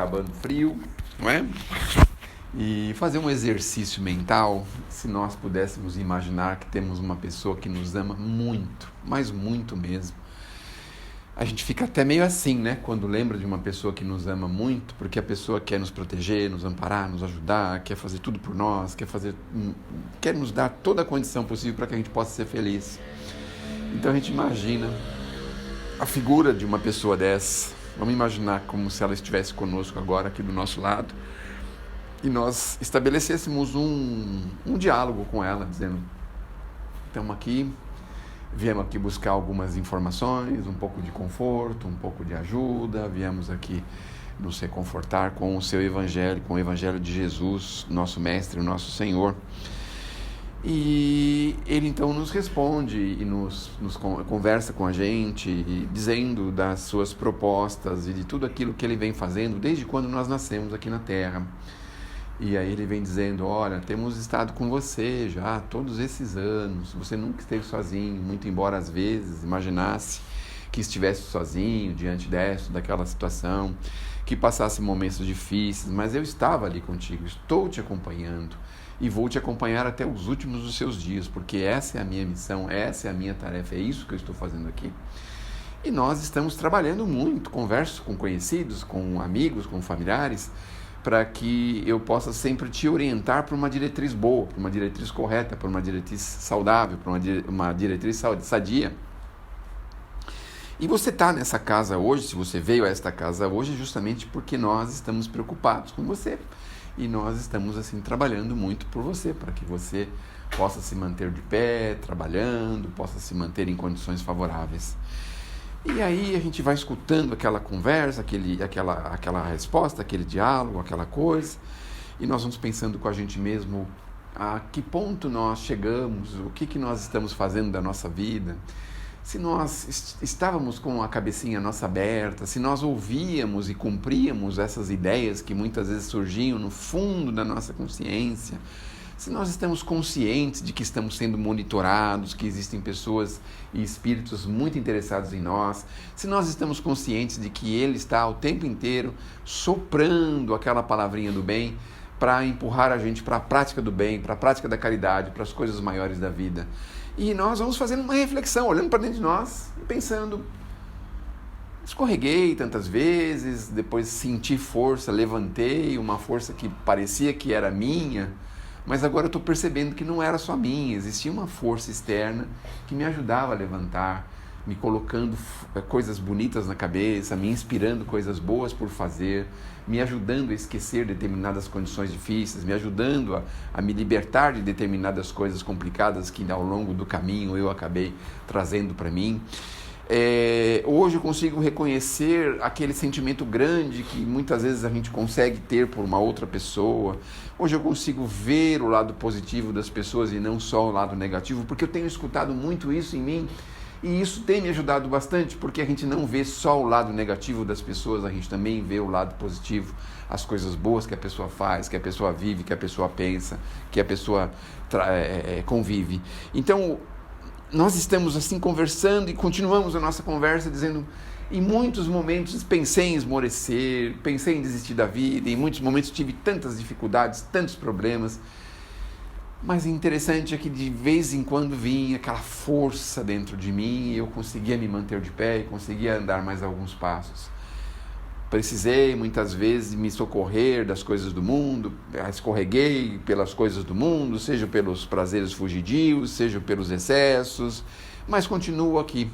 acabando frio, não é? E fazer um exercício mental, se nós pudéssemos imaginar que temos uma pessoa que nos ama muito, mas muito mesmo. A gente fica até meio assim, né? Quando lembra de uma pessoa que nos ama muito, porque a pessoa quer nos proteger, nos amparar, nos ajudar, quer fazer tudo por nós, quer nos dar toda a condição possível para que a gente possa ser feliz. Então a gente imagina a figura de uma pessoa dessa. Vamos imaginar como se ela estivesse conosco agora, aqui do nosso lado, e nós estabelecêssemos um diálogo com ela, dizendo: estamos aqui, viemos aqui buscar algumas informações, um pouco de conforto, um pouco de ajuda, viemos aqui nos reconfortar com o seu Evangelho, com o Evangelho de Jesus, nosso Mestre, o nosso Senhor. E ele então nos responde e nos conversa com a gente, dizendo das suas propostas e de tudo aquilo que ele vem fazendo desde quando nós nascemos aqui na Terra. E aí ele vem dizendo: olha, temos estado com você já todos esses anos, você nunca esteve sozinho, muito embora às vezes imaginasse que estivesse sozinho diante daquela situação, que passasse momentos difíceis, mas eu estava ali contigo, estou te acompanhando e vou te acompanhar até os últimos dos seus dias, porque essa é a minha missão, essa é a minha tarefa, é isso que eu estou fazendo aqui. E nós estamos trabalhando muito, converso com conhecidos, com amigos, com familiares, para que eu possa sempre te orientar para uma diretriz boa, para uma diretriz correta, para uma diretriz saudável, para uma diretriz sadia. E você está nessa casa hoje, se você veio a esta casa hoje, justamente porque nós estamos preocupados com você. E nós estamos assim trabalhando muito por você, para que você possa se manter de pé, trabalhando, possa se manter em condições favoráveis. E aí a gente vai escutando aquela conversa, aquela resposta, aquele diálogo, aquela coisa, e nós vamos pensando com a gente mesmo a que ponto nós chegamos, o que nós estamos fazendo da nossa vida, se nós estávamos com a cabecinha nossa aberta, se nós ouvíamos e cumpríamos essas ideias que muitas vezes surgiam no fundo da nossa consciência, se nós estamos conscientes de que estamos sendo monitorados, que existem pessoas e espíritos muito interessados em nós, se nós estamos conscientes de que Ele está o tempo inteiro soprando aquela palavrinha do bem para empurrar a gente para a prática do bem, para a prática da caridade, para as coisas maiores da vida. E nós vamos fazendo uma reflexão, olhando para dentro de nós e pensando: escorreguei tantas vezes, depois senti força, levantei, uma força que parecia que era minha, mas agora eu estou percebendo que não era só minha, existia uma força externa que me ajudava a levantar, me colocando coisas bonitas na cabeça, me inspirando coisas boas por fazer, me ajudando a esquecer determinadas condições difíceis, me ajudando a me libertar de determinadas coisas complicadas que ao longo do caminho eu acabei trazendo para mim. Hoje eu consigo reconhecer aquele sentimento grande que muitas vezes a gente consegue ter por uma outra pessoa. Hoje eu consigo ver o lado positivo das pessoas e não só o lado negativo, porque eu tenho escutado muito isso em mim. E isso tem me ajudado bastante, porque a gente não vê só o lado negativo das pessoas, a gente também vê o lado positivo, as coisas boas que a pessoa faz, que a pessoa vive, que a pessoa pensa, que a pessoa convive. Então, nós estamos assim conversando e continuamos a nossa conversa dizendo: em muitos momentos pensei em esmorecer, pensei em desistir da vida, em muitos momentos tive tantas dificuldades, tantos problemas, mas o interessante é que de vez em quando vinha aquela força dentro de mim e eu conseguia me manter de pé e conseguia andar mais alguns passos. Precisei muitas vezes me socorrer das coisas do mundo, escorreguei pelas coisas do mundo, seja pelos prazeres fugidios, seja pelos excessos, mas continuo aqui.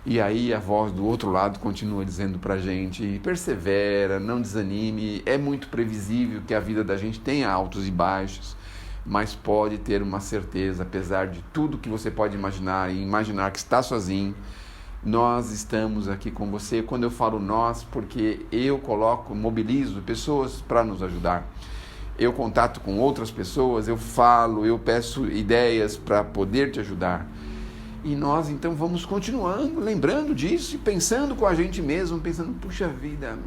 E aí a voz do outro lado continua dizendo pra gente: persevera, não desanime, é muito previsível que a vida da gente tenha altos e baixos, mas pode ter uma certeza, apesar de tudo que você pode imaginar e imaginar que está sozinho, nós estamos aqui com você. Quando eu falo nós, porque eu mobilizo pessoas para nos ajudar. Eu contato com outras pessoas, eu falo, eu peço ideias para poder te ajudar. E nós então vamos continuando, lembrando disso e pensando com a gente mesmo, pensando: puxa vida,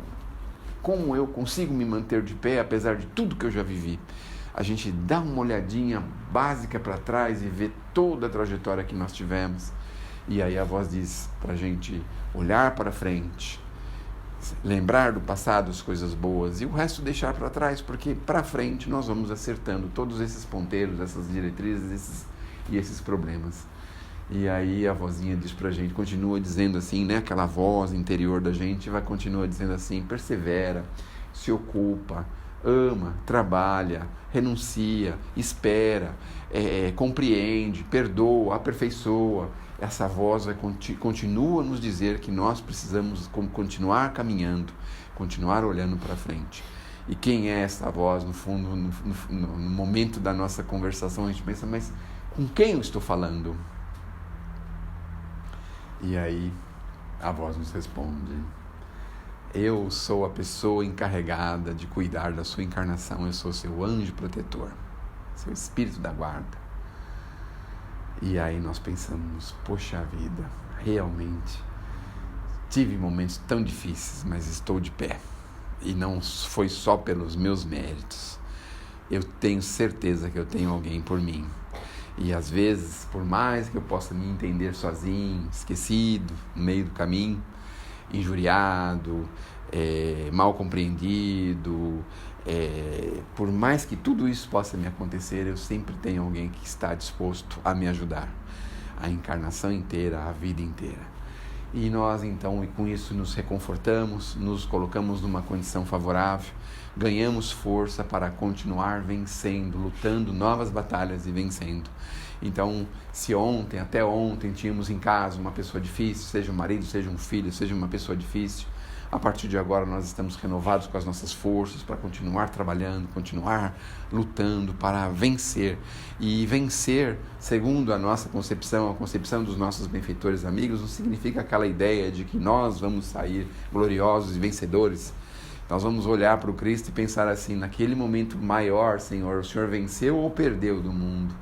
como eu consigo me manter de pé apesar de tudo que eu já vivi. A gente dá uma olhadinha básica para trás e vê toda a trajetória que nós tivemos. E aí a voz diz para a gente olhar para frente, lembrar do passado as coisas boas e o resto deixar para trás, porque para frente nós vamos acertando todos esses ponteiros, essas diretrizes e esses problemas. E aí a vozinha diz pra gente, continua dizendo assim, né? Aquela voz interior da gente continua dizendo assim: persevera, se ocupa, ama, trabalha, renuncia, espera, compreende, perdoa, aperfeiçoa. Essa voz continua a nos dizer que nós precisamos continuar caminhando, continuar olhando para frente. E quem é essa voz? No fundo, no momento da nossa conversação, a gente pensa, mas com quem eu estou falando? E aí a voz nos responde: eu sou a pessoa encarregada de cuidar da sua encarnação, eu sou seu anjo protetor, seu espírito da guarda. E aí nós pensamos, poxa vida, realmente tive momentos tão difíceis, mas estou de pé. E não foi só pelos meus méritos. Eu tenho certeza que eu tenho alguém por mim. E às vezes, por mais que eu possa me entender sozinho, esquecido, no meio do caminho, injuriado, mal compreendido, por mais que tudo isso possa me acontecer, eu sempre tenho alguém que está disposto a me ajudar, a encarnação inteira, a vida inteira. E nós então, e com isso nos reconfortamos, nos colocamos numa condição favorável, ganhamos força para continuar vencendo, lutando novas batalhas e vencendo. Então, se até ontem tínhamos em casa uma pessoa difícil, seja um marido, seja um filho, seja uma pessoa difícil, a partir de agora nós estamos renovados com as nossas forças para continuar trabalhando, continuar lutando para vencer. E vencer, segundo a nossa concepção, a concepção dos nossos benfeitores amigos, não significa aquela ideia de que nós vamos sair gloriosos e vencedores. Nós vamos olhar para o Cristo e pensar assim: naquele momento maior, Senhor, o Senhor venceu ou perdeu do mundo?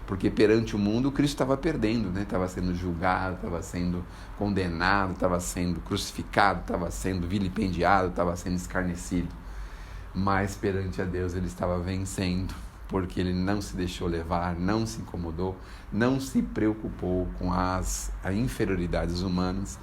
Porque perante o mundo o Cristo estava perdendo, né? Estava sendo julgado, estava sendo condenado, estava sendo crucificado, estava sendo vilipendiado, estava sendo escarnecido. Mas perante a Deus ele estava vencendo, porque ele não se deixou levar, não se incomodou, não se preocupou com as inferioridades humanas.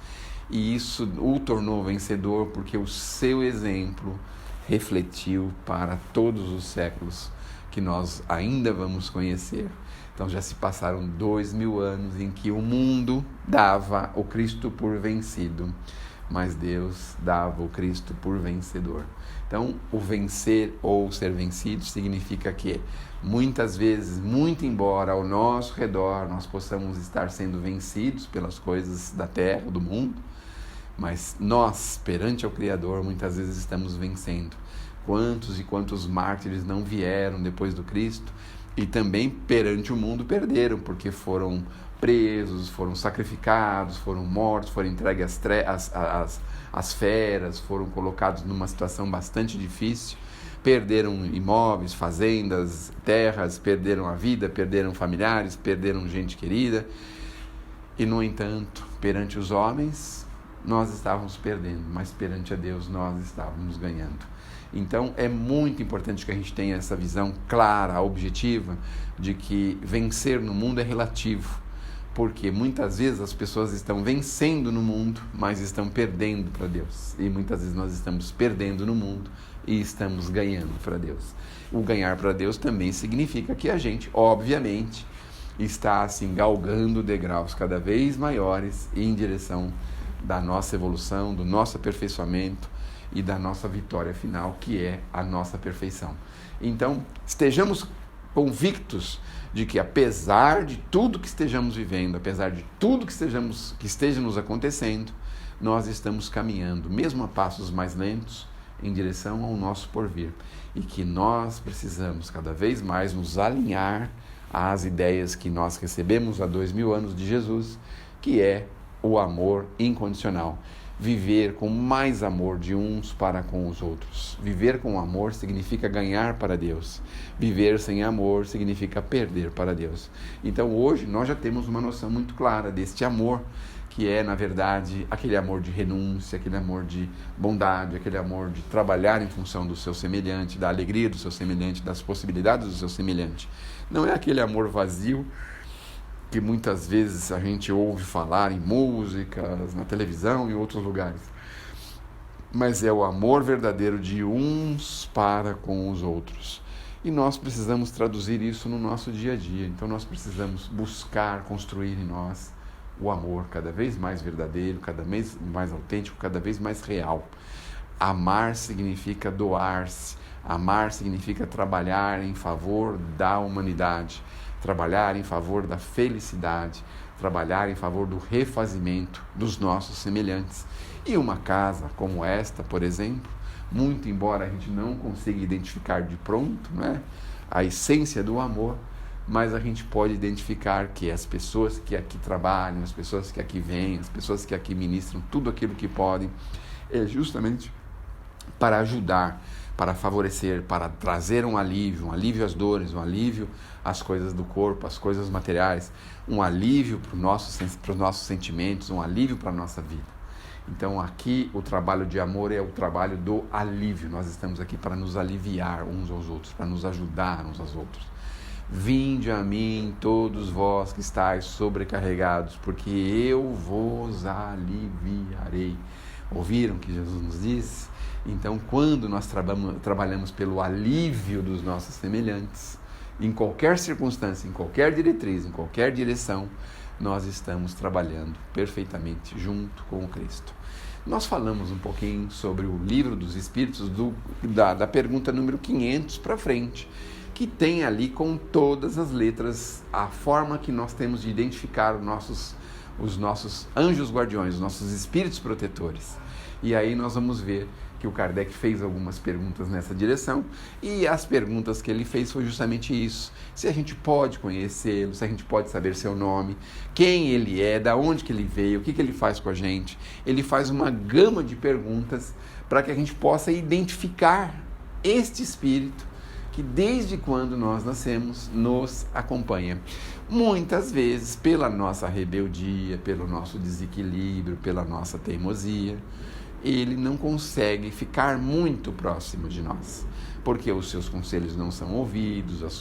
E isso o tornou vencedor, porque o seu exemplo refletiu para todos os séculos que nós ainda vamos conhecer. Então já se passaram 2000 anos em que o mundo dava o Cristo por vencido, mas Deus dava o Cristo por vencedor. Então o vencer ou ser vencido significa que muitas vezes, muito embora ao nosso redor nós possamos estar sendo vencidos pelas coisas da terra, do mundo, mas nós, perante ao Criador, muitas vezes estamos vencendo. Quantos e quantos mártires não vieram depois do Cristo e também perante o mundo perderam, porque foram presos, foram sacrificados, foram mortos, foram entregues às feras, foram colocados numa situação bastante difícil, perderam imóveis, fazendas, terras, perderam a vida, perderam familiares, perderam gente querida. E, no entanto, perante os homens, nós estávamos perdendo, mas perante a Deus nós estávamos ganhando. Então é muito importante que a gente tenha essa visão clara, objetiva, de que vencer no mundo é relativo, porque muitas vezes as pessoas estão vencendo no mundo, mas estão perdendo para Deus, e muitas vezes nós estamos perdendo no mundo e estamos ganhando para Deus. O ganhar para Deus também significa que a gente, obviamente, está assim galgando degraus cada vez maiores em direção da nossa evolução, do nosso aperfeiçoamento e da nossa vitória final, que é a nossa perfeição. Então, estejamos convictos de que, apesar de tudo que estejamos vivendo, apesar de tudo que esteja nos acontecendo, nós estamos caminhando, mesmo a passos mais lentos, em direção ao nosso porvir. E que nós precisamos cada vez mais nos alinhar às ideias que nós recebemos há 2000 anos de Jesus, que é o amor incondicional. Viver com mais amor de uns para com os outros. Viver com amor significa ganhar para Deus. Viver sem amor significa perder para Deus. Então hoje nós já temos uma noção muito clara deste amor, que é, na verdade, aquele amor de renúncia, aquele amor de bondade, aquele amor de trabalhar em função do seu semelhante, da alegria do seu semelhante, das possibilidades do seu semelhante. Não é aquele amor vazio que muitas vezes a gente ouve falar em músicas, na televisão e em outros lugares. mas é o amor verdadeiro de uns para com os outros. E nós precisamos traduzir isso no nosso dia a dia. Então nós precisamos buscar construir em nós o amor cada vez mais verdadeiro, cada vez mais autêntico, cada vez mais real. Amar significa doar-se. Amar significa trabalhar em favor da humanidade, trabalhar em favor da felicidade, trabalhar em favor do refazimento dos nossos semelhantes. E uma casa como esta, por exemplo, muito embora a gente não consiga identificar de pronto, né, a essência do amor, mas a gente pode identificar que as pessoas que aqui trabalham, as pessoas que aqui vêm, as pessoas que aqui ministram tudo aquilo que podem, é justamente para ajudar, para favorecer, para trazer um alívio às dores, um alívio às coisas do corpo, às coisas materiais, um alívio para os nossos sentimentos, um alívio para a nossa vida. Então aqui o trabalho de amor é o trabalho do alívio. Nós estamos aqui para nos aliviar uns aos outros, para nos ajudar uns aos outros. Vinde a mim todos vós que estáis sobrecarregados, porque eu vos aliviarei. Ouviram que Jesus nos disse? Então quando nós trabalhamos pelo alívio dos nossos semelhantes, em qualquer circunstância, em qualquer diretriz, em qualquer direção, nós estamos trabalhando perfeitamente junto com o Cristo. Nós falamos um pouquinho sobre o Livro dos Espíritos, da pergunta número 500 para frente, que tem ali com todas as letras a forma que nós temos de identificar os nossos anjos guardiões, os nossos espíritos protetores. E aí nós vamos ver que o Kardec fez algumas perguntas nessa direção, e as perguntas que ele fez foi justamente isso: se a gente pode conhecê-lo, se a gente pode saber seu nome, quem ele é, da onde que ele veio, o que ele faz com a gente. Ele faz uma gama de perguntas para que a gente possa identificar este espírito que desde quando nós nascemos nos acompanha. Muitas vezes pela nossa rebeldia, pelo nosso desequilíbrio, pela nossa teimosia, ele não consegue ficar muito próximo de nós, porque os seus conselhos não são ouvidos, as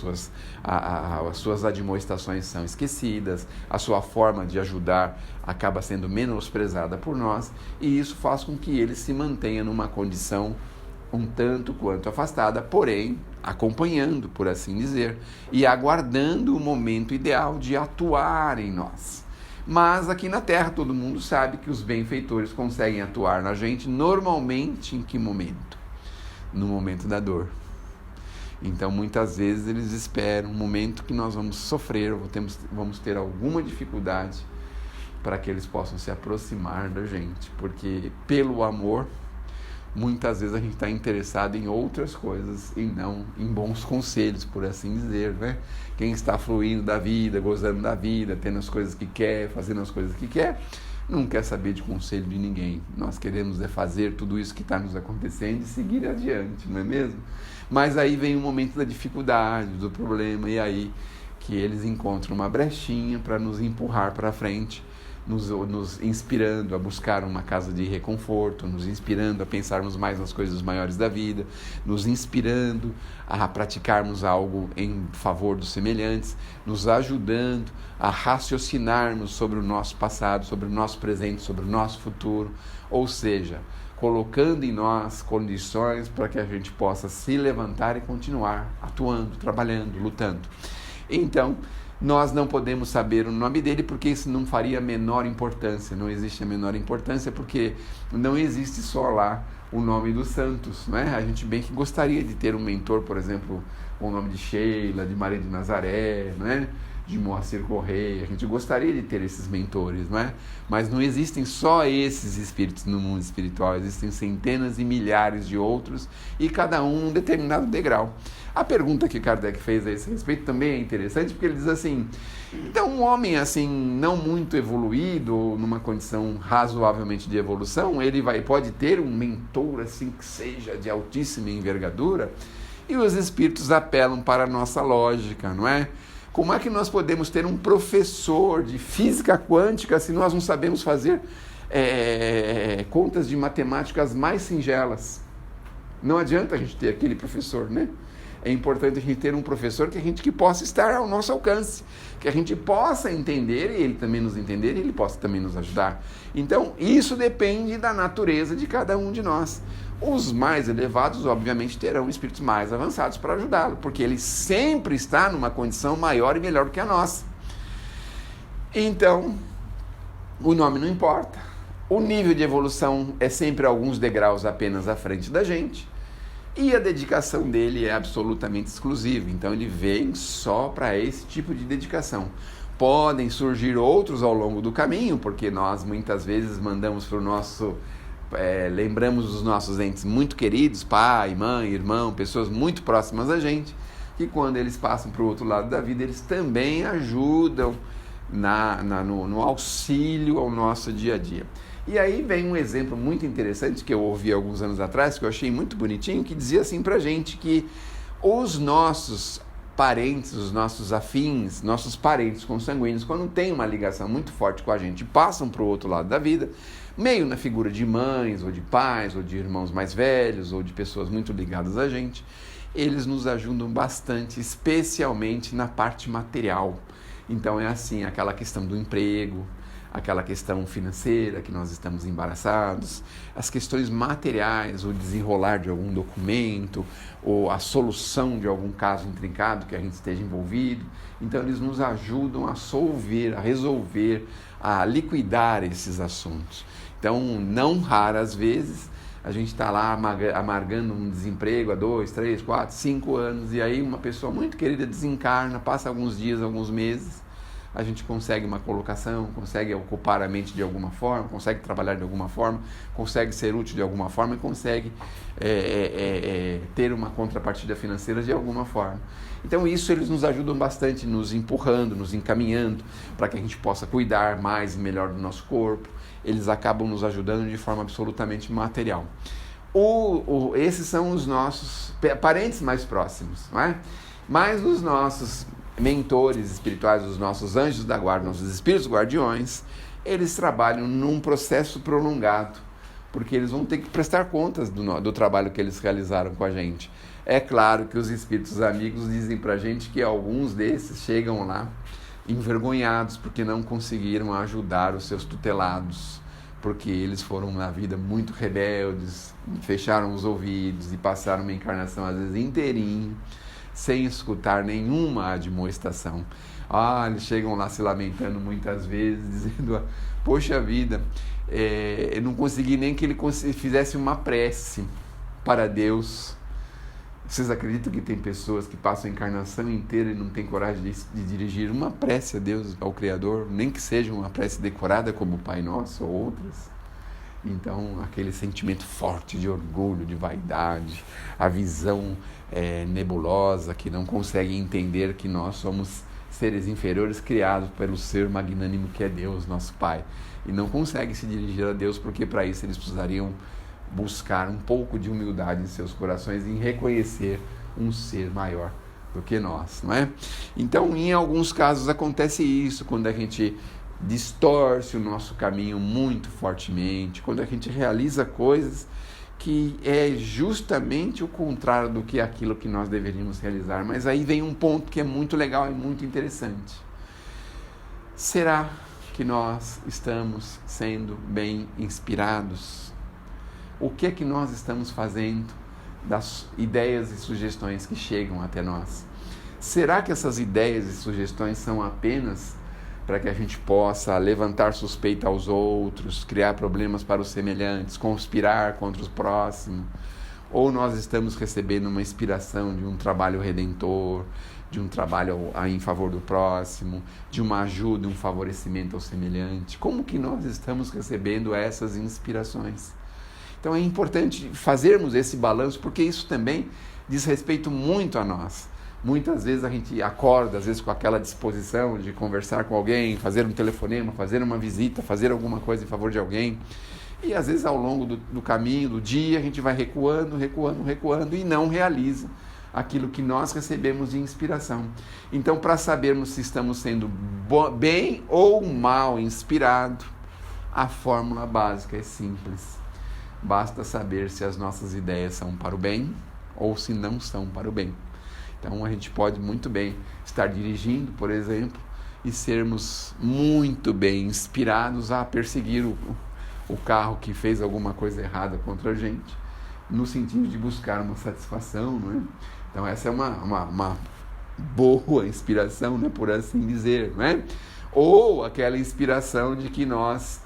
suas admoestações são esquecidas, a sua forma de ajudar acaba sendo menosprezada por nós, e isso faz com que ele se mantenha numa condição um tanto quanto afastada, porém acompanhando, por assim dizer, e aguardando o momento ideal de atuar em nós. Mas aqui na Terra todo mundo sabe que os benfeitores conseguem atuar na gente normalmente em que momento? No momento da dor. Então muitas vezes eles esperam um momento que nós vamos sofrer, vamos ter alguma dificuldade para que eles possam se aproximar da gente, porque pelo amor muitas vezes a gente está interessado em outras coisas e não em bons conselhos, por assim dizer, né? Quem está fluindo da vida, gozando da vida, tendo as coisas que quer, fazendo as coisas que quer, não quer saber de conselho de ninguém. Nós queremos fazer tudo isso que está nos acontecendo e seguir adiante, não é mesmo? Mas aí vem o momento da dificuldade, do problema, e aí que eles encontram uma brechinha para nos empurrar para frente, nos inspirando a buscar uma casa de reconforto, nos inspirando a pensarmos mais nas coisas maiores da vida, nos inspirando a praticarmos algo em favor dos semelhantes, nos ajudando a raciocinarmos sobre o nosso passado, sobre o nosso presente, sobre o nosso futuro, ou seja, colocando em nós condições para que a gente possa se levantar e continuar atuando, trabalhando, lutando. Então, nós não podemos saber o nome dele porque isso não faria a menor importância, não existe a menor importância porque não existe só lá o nome dos santos, não é? A gente bem que gostaria de ter um mentor, por exemplo, com o nome de Sheila, de Maria de Nazaré, não é? De Moacir Correia, a gente gostaria de ter esses mentores, não é? Mas não existem só esses espíritos no mundo espiritual, existem centenas e milhares de outros e cada um determinado degrau. A pergunta que Kardec fez a esse respeito também é interessante, porque ele diz assim: então um homem assim não muito evoluído, ou numa condição razoavelmente de evolução, ele pode ter um mentor assim que seja de altíssima envergadura? E os espíritos apelam para a nossa lógica, não é? Como é que nós podemos ter um professor de física quântica se nós não sabemos fazer contas de matemáticas mais singelas? Não adianta a gente ter aquele professor, né? É importante a gente ter um professor que possa estar ao nosso alcance, que a gente possa entender e ele também nos entender e ele possa também nos ajudar. Então, isso depende da natureza de cada um de nós. Os mais elevados, obviamente, terão espíritos mais avançados para ajudá-lo, porque ele sempre está numa condição maior e melhor do que a nossa. Então, o nome não importa. O nível de evolução é sempre alguns degraus apenas à frente da gente. E a dedicação dele é absolutamente exclusiva. Então ele vem só para esse tipo de dedicação. Podem surgir outros ao longo do caminho, porque nós muitas vezes mandamos para o nosso... lembramos dos nossos entes muito queridos, pai, mãe, irmão, pessoas muito próximas a gente, que quando eles passam para o outro lado da vida, eles também ajudam no auxílio ao nosso dia a dia. E aí vem um exemplo muito interessante que eu ouvi alguns anos atrás, que eu achei muito bonitinho, que dizia assim pra gente que os nossos parentes, os nossos afins, nossos parentes consanguíneos, quando tem uma ligação muito forte com a gente, passam para o outro lado da vida, meio na figura de mães, ou de pais, ou de irmãos mais velhos, ou de pessoas muito ligadas a gente, eles nos ajudam bastante, especialmente na parte material. Então é assim, aquela questão do emprego, aquela questão financeira, que nós estamos embaraçados, as questões materiais, o desenrolar de algum documento, ou a solução de algum caso intrincado que a gente esteja envolvido. Então eles nos ajudam a solver, a resolver, a liquidar esses assuntos. Então, não raras vezes, a gente está lá amargando um desemprego há 2, 3, 4, 5 anos, e aí uma pessoa muito querida desencarna, passa alguns dias, alguns meses, a gente consegue uma colocação, consegue ocupar a mente de alguma forma, consegue trabalhar de alguma forma, consegue ser útil de alguma forma e consegue ter uma contrapartida financeira de alguma forma. Então isso eles nos ajudam bastante, nos empurrando, nos encaminhando para que a gente possa cuidar mais e melhor do nosso corpo. Eles acabam nos ajudando de forma absolutamente material. Esses são os nossos parentes mais próximos, não é? Mas os nossos mentores espirituais, os nossos anjos da guarda, nossos espíritos guardiões, eles trabalham num processo prolongado, porque eles vão ter que prestar contas do trabalho que eles realizaram com a gente. É claro que os espíritos amigos dizem pra gente que alguns desses chegam lá envergonhados porque não conseguiram ajudar os seus tutelados, porque eles foram na vida muito rebeldes, fecharam os ouvidos e passaram uma encarnação às vezes inteirinha, sem escutar nenhuma admoestação. Eles chegam lá se lamentando muitas vezes, dizendo, poxa vida, eu não consegui nem que ele fizesse uma prece para Deus. Vocês acreditam que tem pessoas que passam a encarnação inteira e não têm coragem de dirigir uma prece a Deus, ao Criador, nem que seja uma prece decorada como o Pai Nosso ou outras? Então, aquele sentimento forte de orgulho, de vaidade, a visão nebulosa, que não consegue entender que nós somos seres inferiores criados pelo ser magnânimo que é Deus, nosso Pai. E não consegue se dirigir a Deus porque para isso eles precisariam buscar um pouco de humildade em seus corações e em reconhecer um ser maior do que nós, não é? Então, em alguns casos acontece isso, quando a gente distorce o nosso caminho muito fortemente, quando a gente realiza coisas que é justamente o contrário do que aquilo que nós deveríamos realizar. Mas aí vem um ponto que é muito legal e muito interessante. Será que nós estamos sendo bem inspirados? O que é que nós estamos fazendo das ideias e sugestões que chegam até nós? Será que essas ideias e sugestões são apenas para que a gente possa levantar suspeita aos outros, criar problemas para os semelhantes, conspirar contra os próximos? Ou nós estamos recebendo uma inspiração de um trabalho redentor, de um trabalho em favor do próximo, de uma ajuda, um favorecimento ao semelhante? Como que nós estamos recebendo essas inspirações? Então é importante fazermos esse balanço, porque isso também diz respeito muito a nós. Muitas vezes a gente acorda, às vezes com aquela disposição de conversar com alguém, fazer um telefonema, fazer uma visita, fazer alguma coisa em favor de alguém. E às vezes ao longo do caminho, do dia, a gente vai recuando e não realiza aquilo que nós recebemos de inspiração. Então, para sabermos se estamos sendo bem ou mal inspirados, a fórmula básica é simples. basta saber se as nossas ideias são para o bem ou se não são para o bem. Então a gente pode muito bem estar dirigindo, por exemplo, e sermos muito bem inspirados a perseguir o carro que fez alguma coisa errada contra a gente, no sentido de buscar uma satisfação, não é? Então essa é uma boa inspiração, né, por assim dizer, não é? Ou aquela inspiração de que nós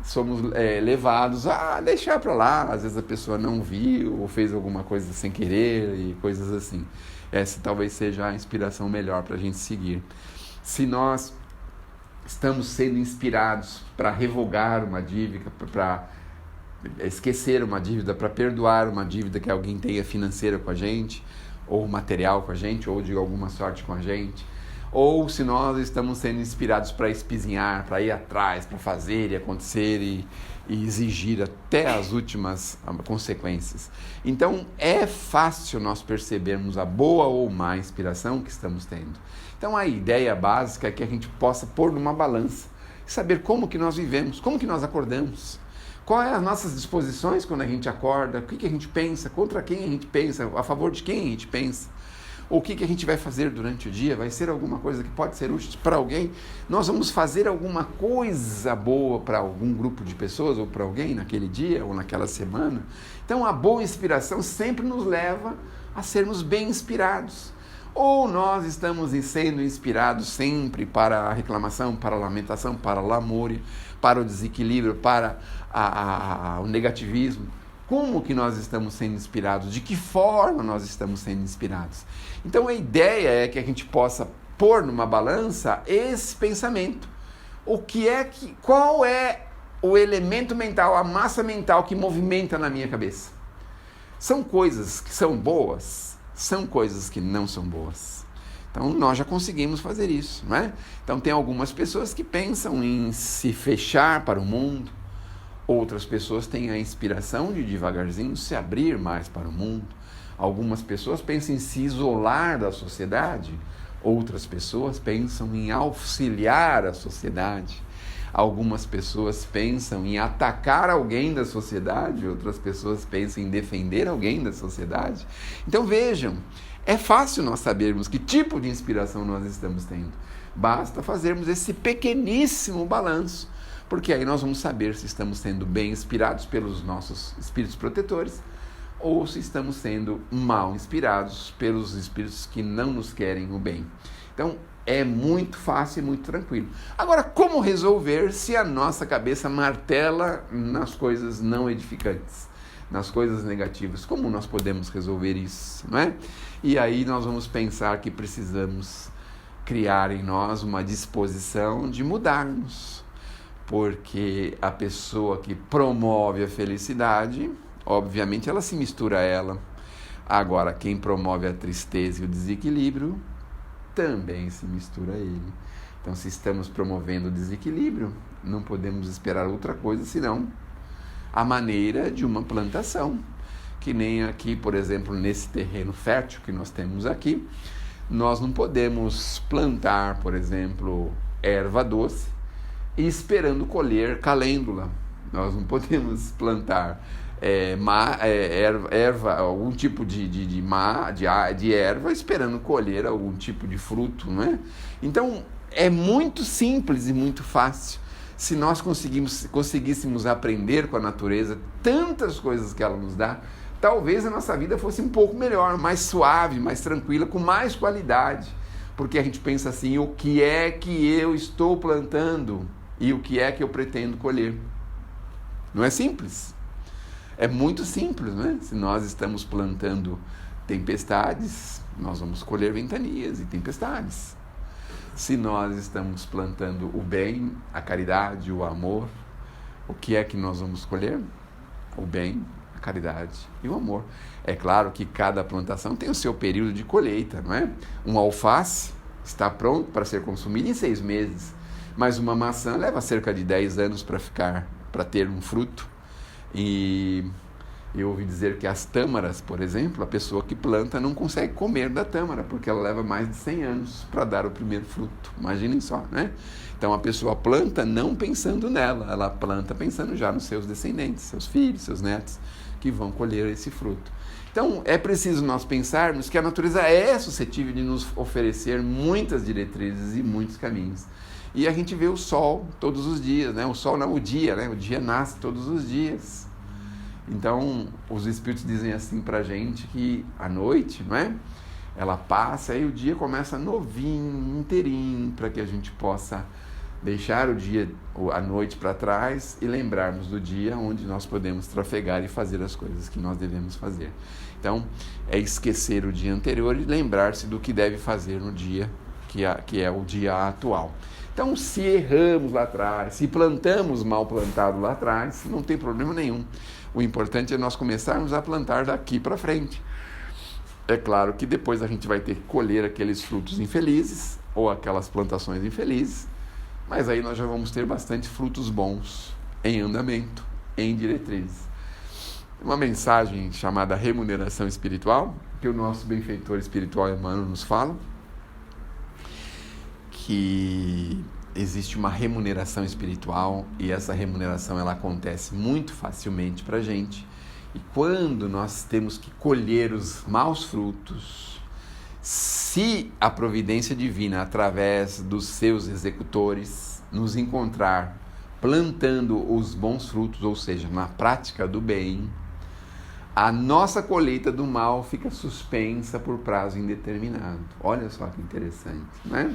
somos levados a deixar para lá, às vezes a pessoa não viu ou fez alguma coisa sem querer e coisas assim. Essa talvez seja a inspiração melhor para a gente seguir. Se nós estamos sendo inspirados para revogar uma dívida, para esquecer uma dívida, para perdoar uma dívida que alguém tenha financeira com a gente, ou material com a gente, ou de alguma sorte com a gente, ou se nós estamos sendo inspirados para espizinhar, para ir atrás, para fazer e acontecer e exigir até as últimas consequências. Então é fácil nós percebermos a boa ou má inspiração que estamos tendo. Então a ideia básica é que a gente possa pôr numa balança, saber como que nós vivemos, como que nós acordamos, quais as nossas disposições quando a gente acorda, o que a gente pensa, contra quem a gente pensa, a favor de quem a gente pensa. O que a gente vai fazer durante o dia? Vai ser alguma coisa que pode ser útil para alguém? Nós vamos fazer alguma coisa boa para algum grupo de pessoas ou para alguém naquele dia ou naquela semana? Então a boa inspiração sempre nos leva a sermos bem inspirados. Ou nós estamos sendo inspirados sempre para a reclamação, para a lamentação, para a lamúria, para o desequilíbrio, para o negativismo. Como que nós estamos sendo inspirados? De que forma nós estamos sendo inspirados? Então a ideia é que a gente possa pôr numa balança esse pensamento. Qual é o elemento mental, a massa mental que movimenta na minha cabeça? São coisas que são boas? São coisas que não são boas. Então nós já conseguimos fazer isso, não é? Então tem algumas pessoas que pensam em se fechar para o mundo. Outras pessoas têm a inspiração de devagarzinho se abrir mais para o mundo. Algumas pessoas pensam em se isolar da sociedade. Outras pessoas pensam em auxiliar a sociedade. Algumas pessoas pensam em atacar alguém da sociedade. Outras pessoas pensam em defender alguém da sociedade. Então vejam, é fácil nós sabermos que tipo de inspiração nós estamos tendo. Basta fazermos esse pequeníssimo balanço. Porque aí nós vamos saber se estamos sendo bem inspirados pelos nossos espíritos protetores ou se estamos sendo mal inspirados pelos espíritos que não nos querem o bem. Então, é muito fácil e muito tranquilo. Agora, como resolver se a nossa cabeça martela nas coisas não edificantes, nas coisas negativas? Como nós podemos resolver isso, não é? E aí nós vamos pensar que precisamos criar em nós uma disposição de mudarmos. Porque a pessoa que promove a felicidade, obviamente ela se mistura a ela. Agora, quem promove a tristeza e o desequilíbrio, também se mistura a ele. Então, se estamos promovendo o desequilíbrio, não podemos esperar outra coisa senão a maneira de uma plantação. Que nem aqui, por exemplo, nesse terreno fértil que nós temos aqui, nós não podemos plantar, por exemplo, erva doce, e esperando colher calêndula. Nós não podemos plantar erva, algum tipo de erva esperando colher algum tipo de fruto, não é? Então, é muito simples e muito fácil. Se nós conseguíssemos aprender com a natureza tantas coisas que ela nos dá, talvez a nossa vida fosse um pouco melhor, mais suave, mais tranquila, com mais qualidade. Porque a gente pensa assim, o que é que eu estou plantando? E o que é que eu pretendo colher? Não é simples? É muito simples, né? Se nós estamos plantando tempestades, nós vamos colher ventanias e tempestades. Se nós estamos plantando o bem, a caridade, o amor, o que é que nós vamos colher? O bem, a caridade e o amor. É claro que cada plantação tem o seu período de colheita, não é? Um alface está pronto para ser consumido em 6 meses. Mas uma maçã leva cerca de 10 anos para ter um fruto. E Eu ouvi dizer que as tâmaras, por exemplo, a pessoa que planta não consegue comer da tâmara, porque ela leva mais de 100 anos para dar o primeiro fruto. Imaginem só, né? Então a pessoa planta não pensando nela, ela planta pensando já nos seus descendentes, seus filhos, seus netos, que vão colher esse fruto. Então é preciso nós pensarmos que a natureza é suscetível de nos oferecer muitas diretrizes e muitos caminhos. E a gente vê o sol todos os dias, né? O sol não, o dia, né? O dia nasce todos os dias. Então, os espíritos dizem assim pra gente que a noite, não é? Ela passa e o dia começa novinho, inteirinho, para que a gente possa deixar o dia, a noite para trás e lembrarmos do dia onde nós podemos trafegar e fazer as coisas que nós devemos fazer. Então, é esquecer o dia anterior e lembrar-se do que deve fazer no dia que é o dia atual. Então, se erramos lá atrás, se plantamos mal plantado lá atrás, não tem problema nenhum. O importante é nós começarmos a plantar daqui para frente. É claro que depois a gente vai ter que colher aqueles frutos infelizes ou aquelas plantações infelizes, mas aí nós já vamos ter bastante frutos bons em andamento, em diretrizes. Uma mensagem chamada remuneração espiritual, que o nosso benfeitor espiritual Emmanuel nos fala, que existe uma remuneração espiritual e essa remuneração ela acontece muito facilmente para a gente. E quando nós temos que colher os maus frutos, se a providência divina, através dos seus executores, nos encontrar plantando os bons frutos, ou seja, na prática do bem, a nossa colheita do mal fica suspensa por prazo indeterminado. Olha só que interessante, né?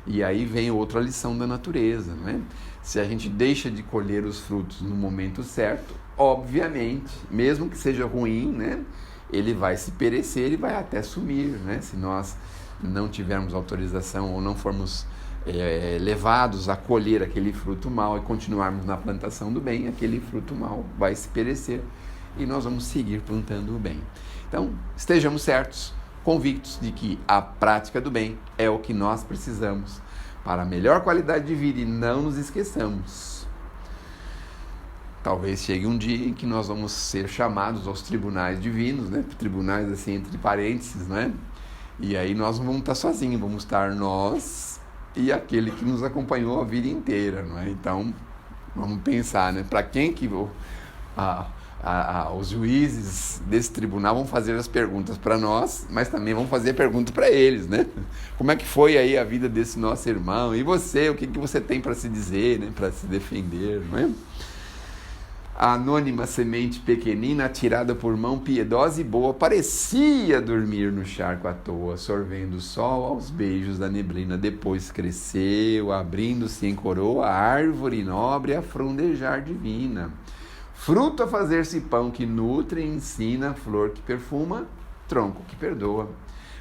E aí vem outra lição da natureza, né? Se a gente deixa de colher os frutos no momento certo, obviamente, mesmo que seja ruim, né? Ele vai se perecer e vai até sumir, né? Se nós não tivermos autorização ou não formos levados a colher aquele fruto mau e continuarmos na plantação do bem, aquele fruto mau vai se perecer e nós vamos seguir plantando o bem. Então, estejamos certos, convictos de que a prática do bem é o que nós precisamos para a melhor qualidade de vida e não nos esqueçamos. Talvez chegue um dia em que nós vamos ser chamados aos tribunais divinos, né? Tribunais assim entre parênteses, né? E aí nós não vamos estar sozinhos, vamos estar nós e aquele que nos acompanhou a vida inteira, não é? Então, vamos pensar, né? Para quem que os juízes desse tribunal vão fazer as perguntas para nós, mas também vão fazer perguntas para eles, né? Como é que foi aí a vida desse nosso irmão? E você, o que você tem para se dizer, né? Para se defender, não é? A anônima semente pequenina, atirada por mão piedosa e boa, parecia dormir no charco à toa, sorvendo o sol aos beijos da neblina. Depois cresceu, abrindo-se em coroa, a árvore nobre a frondejar divina. Fruto a fazer-se pão que nutre e ensina, flor que perfuma, tronco que perdoa.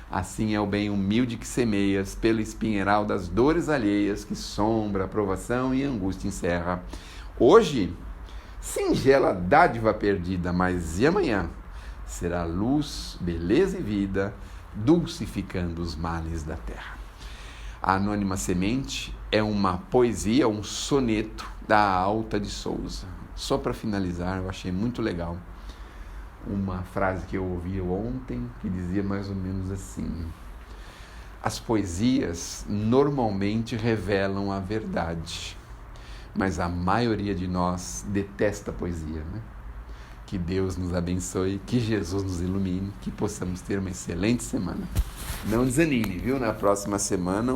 Assim é o bem humilde que semeias, pelo espinheiral das dores alheias, que sombra, provação e angústia encerra. Hoje, singela dádiva perdida, mas e amanhã? Será luz, beleza e vida, dulcificando os males da terra. A anônima semente é uma poesia, um soneto da Alta de Souza. Só para finalizar, eu achei muito legal uma frase que eu ouvi ontem, que dizia mais ou menos assim: as poesias normalmente revelam a verdade, mas a maioria de nós detesta a poesia, né? Que Deus nos abençoe, que Jesus nos ilumine, que possamos ter uma excelente semana. Não desanime, viu? Na próxima semana